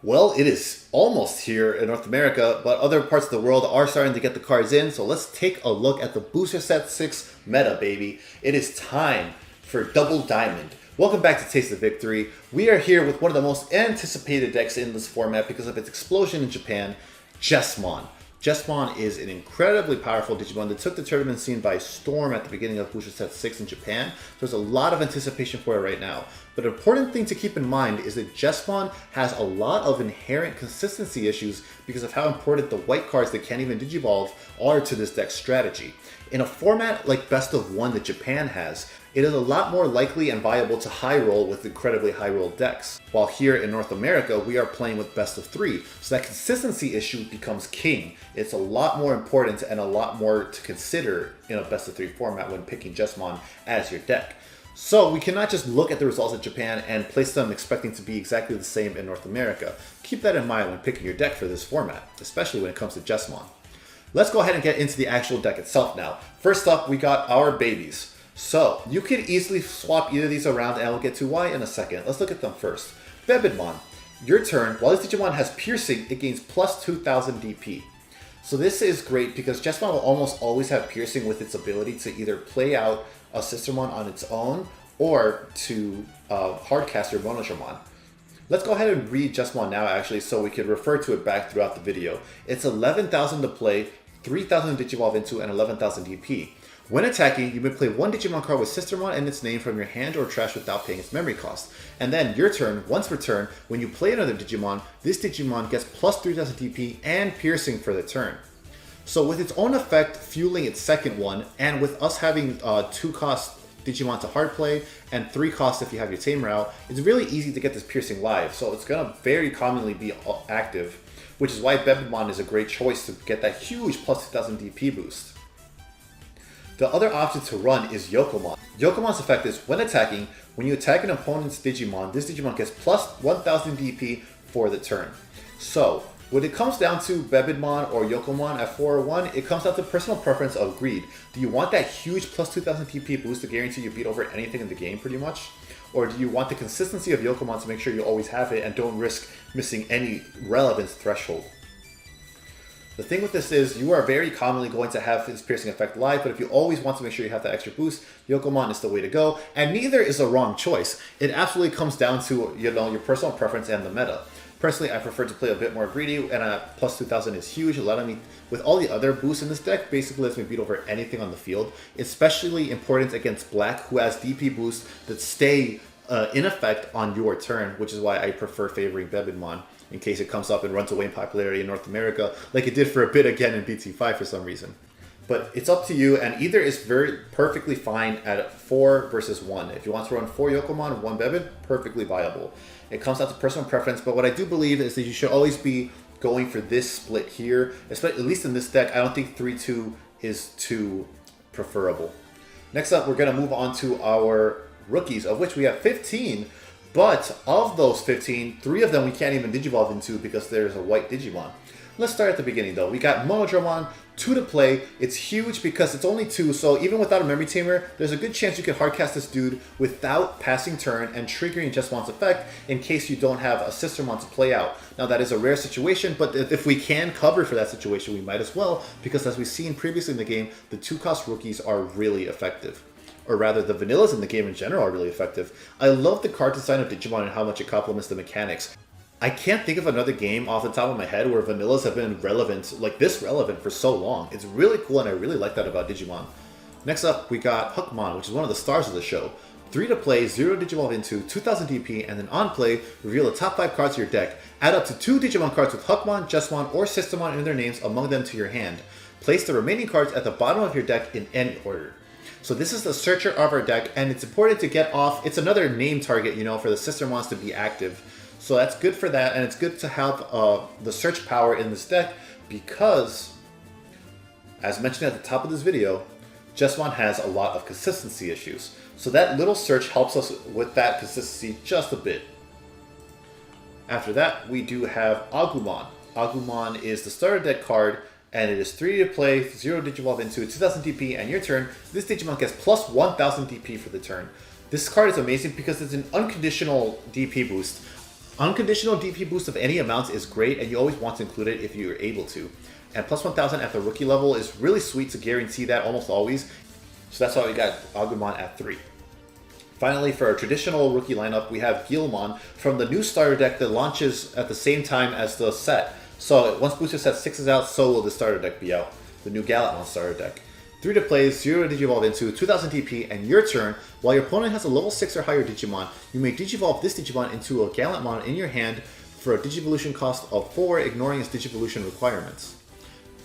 Well, it is almost here in North America, but other parts of the world are starting to get the cards in, so let's take a look at the Booster Set 6 meta, baby. It is time for Double Diamond. Welcome back to Taste of Victory. We are here with one of the most anticipated decks in this format because of its explosion in Japan, Jesmon. Jesmon is an incredibly powerful Digimon that took the tournament scene by storm at the beginning of Booster Set 6 in Japan. There's a lot of anticipation for it right now. But an important thing to keep in mind is that Jesmon has a lot of inherent consistency issues because of how important the white cards that can't even Digivolve are to this deck's strategy. In a format like Best of 1 that Japan has, it is a lot more likely and viable to high roll with incredibly high roll decks. While here in North America, we are playing with Best of 3, so that consistency issue becomes king. It's a lot more important and a lot more to consider in a Best of 3 format when picking Jesmon as your deck. So we cannot just look at the results of Japan and place them expecting to be exactly the same in North America. Keep that in mind when picking your deck for this format, especially when it comes to Jesmon. Let's go ahead and get into the actual deck itself now. First up, we got our babies. So you could easily swap either of these around and we'll get to why in a second. Let's look at them first. Bebydomon, your turn. While this Digimon has piercing, it gains plus 2000 DP. So this is great because Jesmon will almost always have piercing with its ability to either play out a Sistermon on its own or to hardcast your Monodramon. Let's go ahead and read Jesmon now actually so we can refer to it back throughout the video. It's 11,000 to play, 3,000 Digivolve into, and 11,000 DP. When attacking, you may play one Digimon card with Sistermon and its name from your hand or trash without paying its memory cost. And then, your turn, once per turn, when you play another Digimon, this Digimon gets plus 3000 DP and piercing for the turn. So with its own effect fueling its second one, and with us having 2 cost Digimon to hard play, and 3 costs if you have your Tamer out, it's really easy to get this piercing live, so it's going to very commonly be active, which is why Bebydomon is a great choice to get that huge plus 2000 DP boost. The other option to run is Yokomon. Yokomon's effect is, when attacking, when you attack an opponent's Digimon, this Digimon gets plus 1000 DP for the turn. So, when it comes down to Bebydomon or Yokomon at 401, it comes down to personal preference of greed. Do you want that huge plus 2000 DP boost to guarantee you beat over anything in the game pretty much? Or do you want the consistency of Yokomon to make sure you always have it and don't risk missing any relevance threshold? The thing with this is, you are very commonly going to have this piercing effect live, but if you always want to make sure you have that extra boost, Yokomon is the way to go, and neither is a wrong choice. It absolutely comes down to, your personal preference and the meta. Personally, I prefer to play a bit more greedy, and plus 2000 is huge, allowing me, with all the other boosts in this deck, basically lets me beat over anything on the field, especially important against Black, who has DP boosts that stay in effect on your turn, which is why I prefer favoring Bebydomon, in case it comes up and runs away in popularity in North America, like it did for a bit again in BT5 for some reason. But it's up to you, and either is very perfectly fine at 4 versus 1. If you want to run 4 Yokomon, 1 Bebyd, perfectly viable. It comes down to personal preference, but what I do believe is that you should always be going for this split here, especially, at least in this deck. I don't think 3-2 is too preferable. Next up, we're going to move on to our rookies, of which we have 15. But of those 15, 3 of them we can't even Digivolve into because there's a white Digimon. Let's start at the beginning though. We got Monodramon, 2 to play. It's huge because it's only 2, so even without a Memory Tamer, there's a good chance you can hardcast this dude without passing turn and triggering Jesmon's effect in case you don't have a Sistermon to play out. Now that is a rare situation, but if we can cover for that situation, we might as well, because as we've seen previously in the game, the 2-cost rookies are really effective. Or rather, the vanillas in the game in general are really effective. I love the card design of Digimon and how much it complements the mechanics. I can't think of another game off the top of my head where vanillas have been relevant, like this relevant, for so long. It's really cool, and I really like that about Digimon. Next up, we got Huckmon, which is one of the stars of the show. 3 to play, 0 Digivolve into, 2000 DP, and then on play, reveal the top 5 cards of your deck. Add up to 2 Digimon cards with Huckmon, Jesmon, or Sistermon in their names among them to your hand. Place the remaining cards at the bottom of your deck in any order. So this is the searcher of our deck, and it's important to get off. It's another name target, for the Sistermons to be active. So that's good for that, and it's good to have the search power in this deck because, as mentioned at the top of this video, Jesmon has a lot of consistency issues. So that little search helps us with that consistency just a bit. After that, we do have Agumon. Agumon is the starter deck card, and it is 3 to play, 0 Digivolve into, 2000 DP, and your turn, this Digimon gets plus 1000 DP for the turn. This card is amazing because it's an unconditional DP boost. Unconditional DP boost of any amount is great, and you always want to include it if you're able to. And plus 1000 at the rookie level is really sweet to guarantee that almost always. So that's why we got Agumon at 3. Finally, for our traditional rookie lineup, we have Guilmon from the new starter deck that launches at the same time as the set. So once Booster Set 6 is out, so will the starter deck be out. The new Gallantmon starter deck. 3 to play, 0 to Digivolve into, 2000 DP, and your turn, while your opponent has a level 6 or higher Digimon, you may Digivolve this Digimon into a Gallantmon in your hand for a Digivolution cost of 4, ignoring its Digivolution requirements.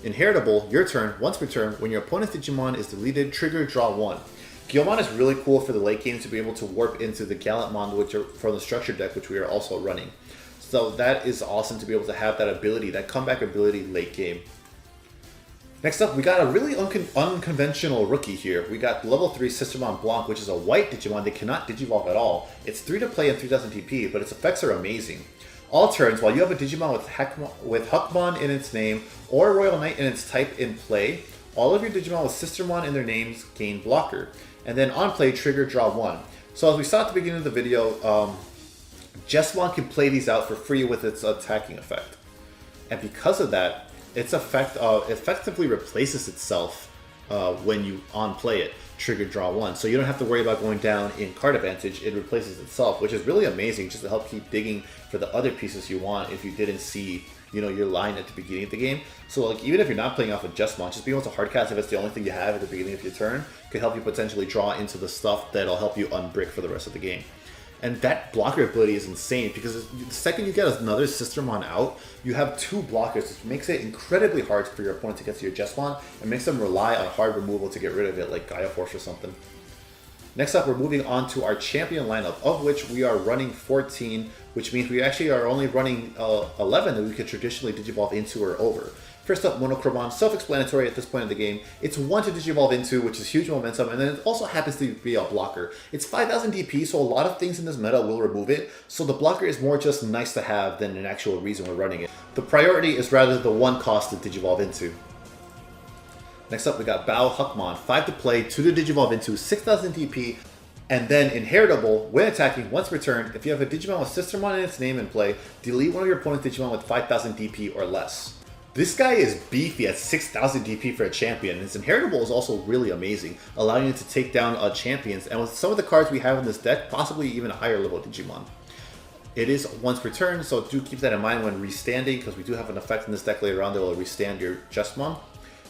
Inheritable, your turn, once per turn, when your opponent's Digimon is deleted, trigger, draw 1. Guilmon is really cool for the late game to be able to warp into the Gallantmon, which are from the structured deck, which we are also running. So that is awesome to be able to have that ability, that comeback ability late game. Next up, we got a really unconventional rookie here. We got level 3 Sistermon Blanc, which is a white Digimon that cannot Digivolve at all. It's 3 to play and 3000 DP, but its effects are amazing. All turns, while you have a Digimon with Huckmon in its name or Royal Knight in its type in play, all of your Digimon with Sistermon in their names gain blocker. And then on play, trigger, draw 1. So as we saw at the beginning of the video, Jesmon can play these out for free with its attacking effect. And because of that, its effect effectively replaces itself when you on-play it, trigger, draw 1. So you don't have to worry about going down in card advantage, it replaces itself, which is really amazing just to help keep digging for the other pieces you want if you didn't see your line at the beginning of the game. So like even if you're not playing off of Jesmon, just being able to hardcast if it's the only thing you have at the beginning of your turn could help you potentially draw into the stuff that'll help you unbrick for the rest of the game. And that blocker ability is insane because the second you get another Sistermon out, you have 2 blockers, which makes it incredibly hard for your opponent to get to your Jesmon and makes them rely on hard removal to get rid of it, like Gaia Force or something. Next up, we're moving on to our champion lineup, of which we are running 14, which means we actually are only running 11 that we could traditionally Digivolve into or over. First up, Monochromon, self-explanatory at this point in the game. It's 1 to Digivolve into, which is huge momentum, and then it also happens to be a blocker. It's 5000 DP, so a lot of things in this meta will remove it, so the blocker is more just nice to have than an actual reason we're running it. The priority is rather the 1 cost to Digivolve into. Next up, we got BaoHuckmon, 5 to play, 2 to Digivolve into, 6000 DP, and then inheritable, when attacking, once per turn, if you have a Digimon with Sistermon in its name in play, delete one of your opponent's Digimon with 5000 DP or less. This guy is beefy at 6000 DP for a champion, and his inheritable is also really amazing, allowing you to take down champions, and with some of the cards we have in this deck, possibly even a higher level Digimon. It is once per turn, so do keep that in mind when restanding, because we do have an effect in this deck later on that will restand your Jesmon.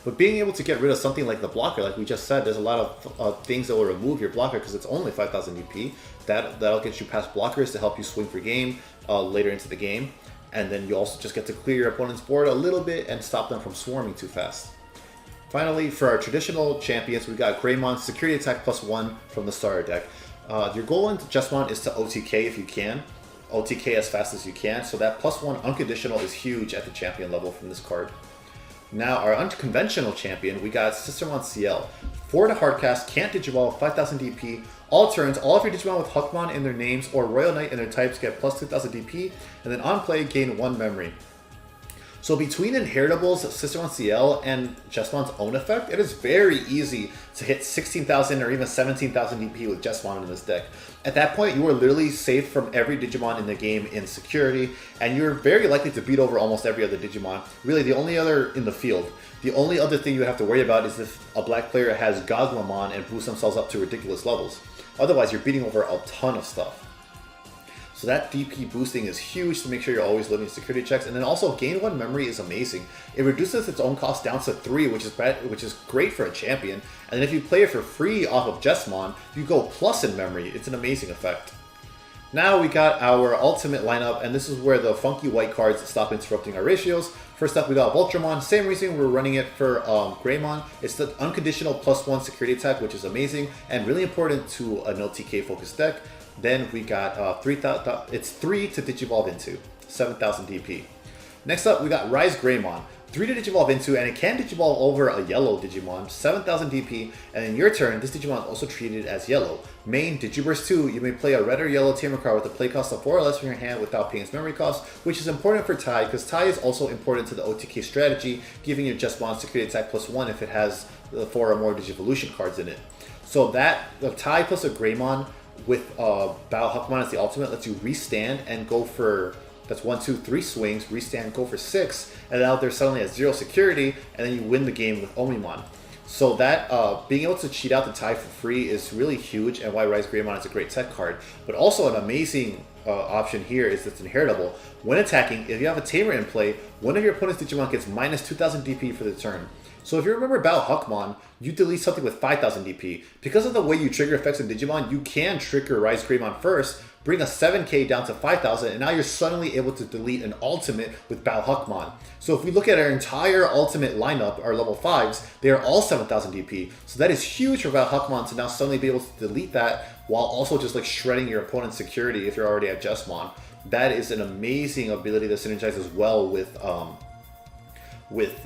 But being able to get rid of something like the blocker, like we just said, there's a lot of things that will remove your blocker because it's only 5000 DP. That'll get you past blockers to help you swing for game later into the game. And then you also just get to clear your opponent's board a little bit and stop them from swarming too fast. Finally, for our traditional champions, we've got Greymon, security attack +1 from the starter deck. Your goal in Jesmon is to OTK if you can. OTK as fast as you can, so that +1 unconditional is huge at the champion level from this card. Now, our unconventional champion, we got Sistermon Ciel. 4 to hardcast, can't Digivolve, 5000 DP. All turns, all of your Digimon with Huckmon in their names or Royal Knight in their types get plus 2000 DP, and then on play, gain 1 memory. So between Inheritables, Sistermon Ciel, and Jesmon's own effect, it is very easy to hit 16,000 or even 17,000 DP with Jesmon in this deck. At that point, you are literally safe from every Digimon in the game in security, and you're very likely to beat over almost every other Digimon. Really, the only other in the field. The only other thing you have to worry about is if a black player has Gallantmon and boosts themselves up to ridiculous levels. Otherwise, you're beating over a ton of stuff. So that DP boosting is huge to make sure you're always living security checks. And then also, gain 1 memory is amazing. It reduces its own cost down to 3, which is great for a champion. And then if you play it for free off of Jesmon, you go plus in memory. It's an amazing effect. Now we got our ultimate lineup, and this is where the funky white cards stop interrupting our ratios. First up, we got Volcdramon. Same reason we're running it for Greymon. It's the unconditional +1 security attack, which is amazing and really important to an LTK focused deck. Then we got 3 to Digivolve into, 7000 DP. Next up, we got RizeGreymon. 3 to Digivolve into, and it can Digivolve over a yellow Digimon, 7000 DP, and in your turn, this Digimon is also treated as yellow. Main, Digiburst 2, you may play a red or yellow Tamer card with a play cost of 4 or less from your hand without paying its memory cost, which is important for Tai, because Tai is also important to the OTK strategy, giving your Jesmon security attack +1 if it has the 4 or more Digivolution cards in it. So that, the Tai plus a Greymon, with BaoHuckmon as the ultimate, lets you restand and go for, that's 1, 2, 3 swings, restand, go for 6, and then out there suddenly has 0 security, and then you win the game with Omnimon. So that being able to cheat out the Tai for free is really huge, and why RizeGreymon is a great tech card. But also an amazing option here is it's inheritable. When attacking, if you have a Tamer in play, one of your opponent's Digimon gets minus 2000 DP for the turn. So if you remember BaoHuckmon, you delete something with 5000 DP. Because of the way you trigger effects in Digimon, you can trigger RizeGreymon first, bring a 7k down to 5000, and now you're suddenly able to delete an ultimate with BaoHuckmon. So if we look at our entire ultimate lineup, our level 5s, they are all 7000 DP. So that is huge for BaoHuckmon to now suddenly be able to delete that while also just like shredding your opponent's security if you're already at Jesmon. That is an amazing ability that synergizes well with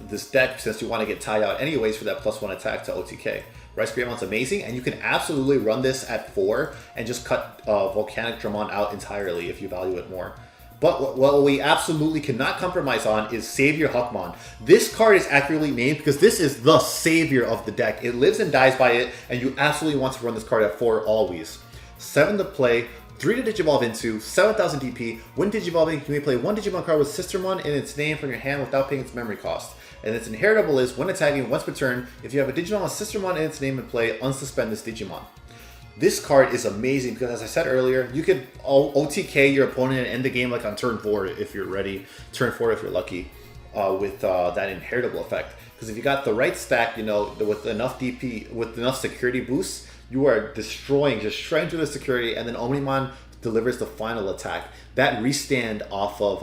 this deck, since you want to get tied out anyways for that +1 attack to OTK. RizeGreymon's amazing, and you can absolutely run this at 4 and just cut Volcdramon out entirely if you value it more. But what we absolutely cannot compromise on is SaviorHuckmon. This card is accurately named because this is the savior of the deck. It lives and dies by it, and you absolutely want to run this card at 4 always. 7 to play, 3 to Digivolve into, 7000 DP. When Digivolving, you may play 1 Digimon card with Sistermon in its name from your hand without paying its memory cost. And its inheritable is, when attacking once per turn, if you have a Digimon with Sistermon in its name in play, unsuspend this Digimon. This card is amazing because, as I said earlier, you could OTK your opponent and end the game like on turn 4 if you're ready, turn 4 if you're lucky, with that inheritable effect. Because if you got the right stack, you know, with enough DP, with enough security boosts, you are destroying, just shredding through the security, and then Omnimon delivers the final attack. That restand off of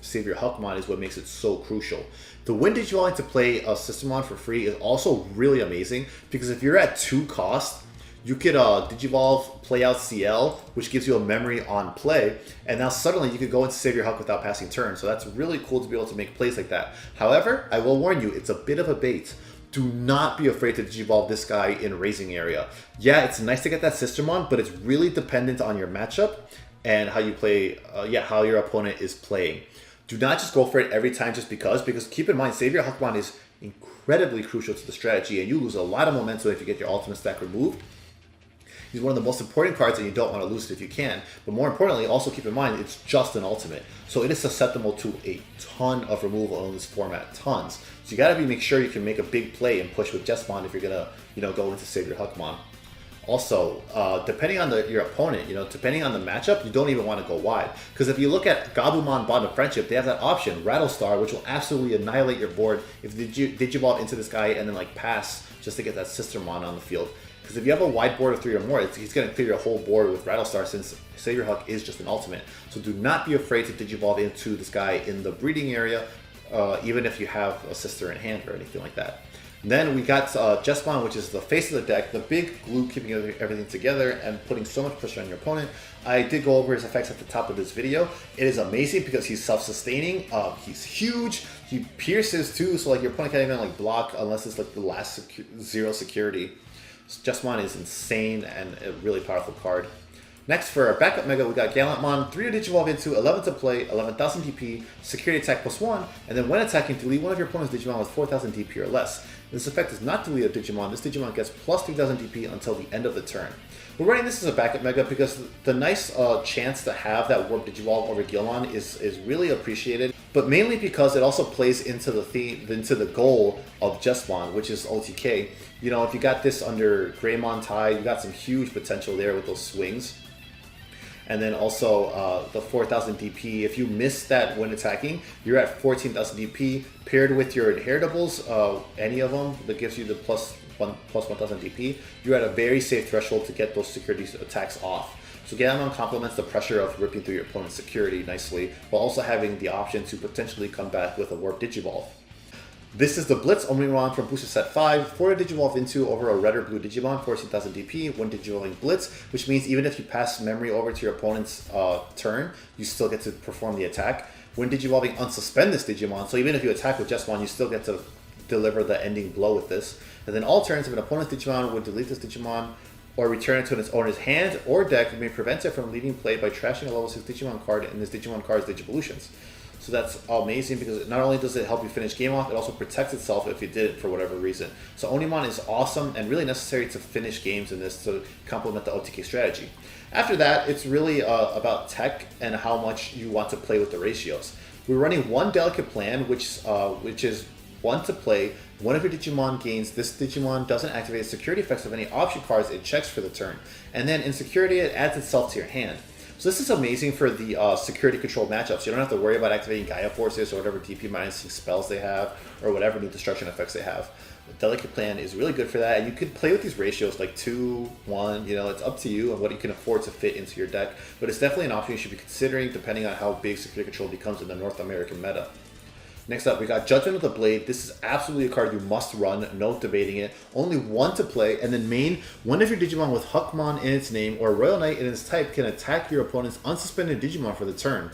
SaviorHuckmon is what makes it so crucial. The when Digivolving to play a Sistermon for free is also really amazing, because if you're at 2 cost, you could Digivolve, play out Ciel, which gives you a memory on play, and now suddenly you could go into SaviorHuck without passing turn. So that's really cool to be able to make plays like that. However, I will warn you, it's a bit of a bait. Do not be afraid to Digivolve this guy in raising area. Yeah, it's nice to get that Sistermon, but it's really dependent on your matchup and how you play, how your opponent is playing. Do not just go for it every time just because keep in mind, SaviorHuckmon is incredibly crucial to the strategy, and you lose a lot of momentum if you get your ultimate stack removed. He's one of the most important cards, and you don't want to lose it if you can. But more importantly, also keep in mind, it's just an ultimate. So it is susceptible to a ton of removal in this format, tons. So you gotta make sure you can make a big play and push with Jesmon if you're gonna, go into SaviorHuckmon. Also, depending on your opponent, depending on the matchup, you don't even want to go wide. Because if you look at Agumon Bond of Friendship, they have that option, Rattlestar, which will absolutely annihilate your board if you Digivolve into this guy and then pass just to get that Sistermon on the field. Because if you have a wide board of 3 or more, he's going to clear your whole board with Rattlestar, since SaviorHuck is just an ultimate. So do not be afraid to Digivolve into this guy in the breeding area, even if you have a sister in hand or anything like that. And then we got Jesmon, which is the face of the deck, the big glue keeping everything together and putting so much pressure on your opponent. I did go over his effects at the top of this video. It is amazing because he's self-sustaining, he's huge, he pierces too, so your opponent can't even block unless it's the last 0 security. Jesmon is insane and a really powerful card. Next, for our backup mega, we got Gallantmon, 3 to Digivolve into, 11 to play, 11,000 DP, security attack +1, and then when attacking, delete one of your opponent's Digimon with 4,000 DP or less. This effect does not delete a Digimon. This Digimon gets plus 3,000 DP until the end of the turn. We're running this as a backup mega because the nice chance to have that Warp Digivolve over Guilmon is really appreciated, but mainly because it also plays into the goal of Jesmon, which is OTK. If you got this under Greymon Tai, you got some huge potential there with those swings. And then also the 4,000 DP. If you miss that when attacking, you're at 14,000 DP. Paired with your inheritables, any of them that gives you the plus 1,000 DP, you're at a very safe threshold to get those security attacks off. So Gallantmon complements the pressure of ripping through your opponent's security nicely, while also having the option to potentially come back with a Warp Digivolve. This is the Blitz Omnimon from Booster Set 5, 4 to Digivolve into over a red or blue Digimon, 14,000 DP, when Digivolving Blitz, which means even if you pass memory over to your opponent's turn, you still get to perform the attack. When Digivolving, unsuspend this Digimon, so even if you attack with Jesmon, you still get to deliver the ending blow with this. And then all turns, if an opponent's Digimon would delete this Digimon, or return it to its owner's hand or deck, you may prevent it from leaving play by trashing a level 6 Digimon card in this Digimon card's Digivolutions. So that's amazing because not only does it help you finish game off, it also protects itself if you did it for whatever reason. So Omnimon is awesome and really necessary to finish games in this to complement the OTK strategy. After that, it's really about tech and how much you want to play with the ratios. We're running one delicate plan, which is one to play. One of your Digimon gains, this Digimon doesn't activate security effects of any option cards it checks for the turn. And then in security, it adds itself to your hand. So this is amazing for the security control matchups. You don't have to worry about activating Gaia Forces or whatever DP-6 spells they have or whatever new destruction effects they have. The Delicate Plan is really good for that, and you can play with these ratios like 2, 1, you know, it's up to you and what you can afford to fit into your deck, but it's definitely an option you should be considering depending on how big security control becomes in the North American meta. Next up, we got Judgment of the Blade. This is absolutely a card you must run, no debating it. Only one to play, and then main, one of your Digimon with Huckmon in its name or Royal Knight in its type can attack your opponent's unsuspended Digimon for the turn.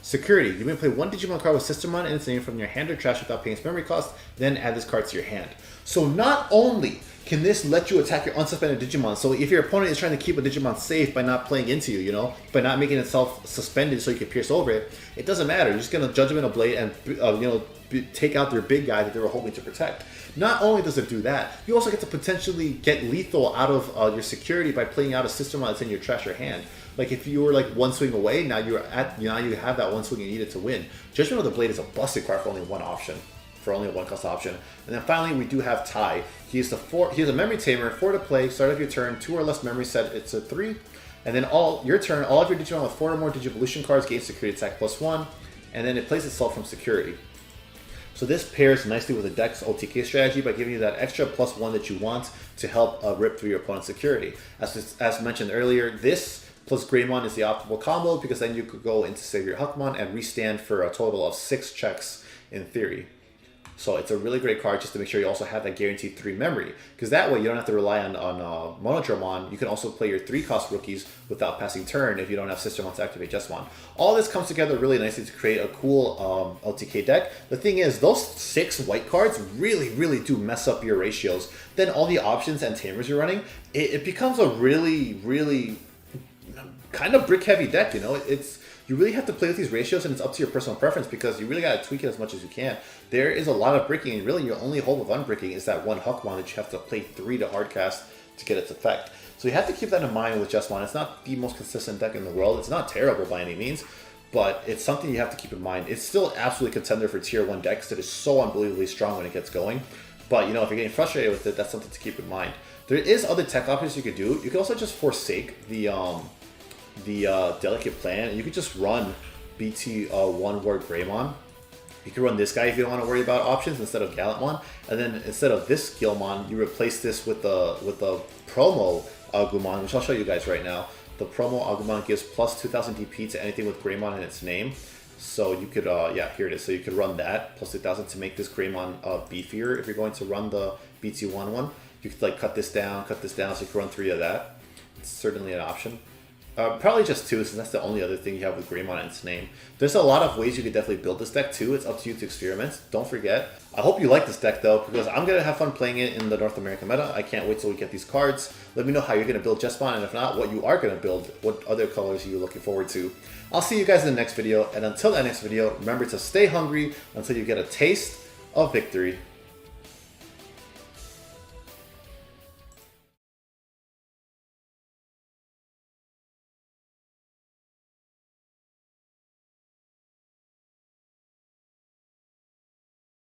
Security, you may play one Digimon card with Sistermon in its name from your hand or trash without paying its memory cost, then add this card to your hand. So not only can this let you attack your unsuspended Digimon, so if your opponent is trying to keep a Digimon safe by not playing into you, you know, by not making itself suspended so you can pierce over it, it doesn't matter. You're just going to Judgment of Blade and, you know, take out their big guy that they were hoping to protect. Not only does it do that, you also get to potentially get lethal out of your security by playing out a Sistermon that's in your trash or hand. Like if you were like one swing away, now you have that one swing you needed to win. Judgment of the Blade is a busted card for only one option, for only a one cost option. And then finally we do have Tai. He's a memory tamer, 4 to play, start of your turn, 2 or less memory set, it's a 3. And then your turn, all of your Digimon with 4 or more Digivolution cards gain security attack +1, and then it plays itself from security. So this pairs nicely with the deck's OTK strategy by giving you that extra +1 that you want to help rip through your opponent's security. As mentioned earlier, this plus Greymon is the optimal combo because then you could go into SaviorHuckmon and restand for a total of 6 checks in theory. So it's a really great card just to make sure you also have that guaranteed 3 memory. Because that way you don't have to rely on Monodramon. You can also play your 3-cost rookies without passing turn if you don't have Sistermon to activate Jesmon. All this comes together really nicely to create a cool LTK deck. The thing is, those 6 white cards really, really do mess up your ratios. Then all the options and tamers you're running, it becomes a really, really kind of brick-heavy deck, you know? You really have to play with these ratios, and it's up to your personal preference because you really got to tweak it as much as you can. There is a lot of bricking, and really your only hope of unbricking is that one Huckmon that you have to play 3 to hardcast to get its effect. So you have to keep that in mind with Jesmon. It's not the most consistent deck in the world. It's not terrible by any means, but it's something you have to keep in mind. It's still absolutely contender for tier 1 decks that is so unbelievably strong when it gets going. But, you know, if you're getting frustrated with it, that's something to keep in mind. There is other tech options you could do. You could also just forsake the Delicate Plan, and you could just run BT1 Ward Greymon. You can run this guy if you don't want to worry about options instead of Gallantmon, and then instead of this Guilmon, you replace this with the promo Agumon, which I'll show you guys right now. The promo Agumon gives plus 2000 DP to anything with Greymon in its name. So you could, yeah, here it is. So you could run that plus 2000 to make this Greymon beefier if you're going to run the BT1 one. You could like cut this down, so you can run 3 of that. It's certainly an option. Probably just 2, since that's the only other thing you have with Greymon in its name. There's a lot of ways you could definitely build this deck too. It's up to you to experiment. Don't forget. I hope you like this deck though, because I'm going to have fun playing it in the North American meta. I can't wait till we get these cards. Let me know how you're going to build Jesmon, and if not, what you are going to build. What other colors are you looking forward to? I'll see you guys in the next video, and until that next video, remember to stay hungry until you get a taste of victory.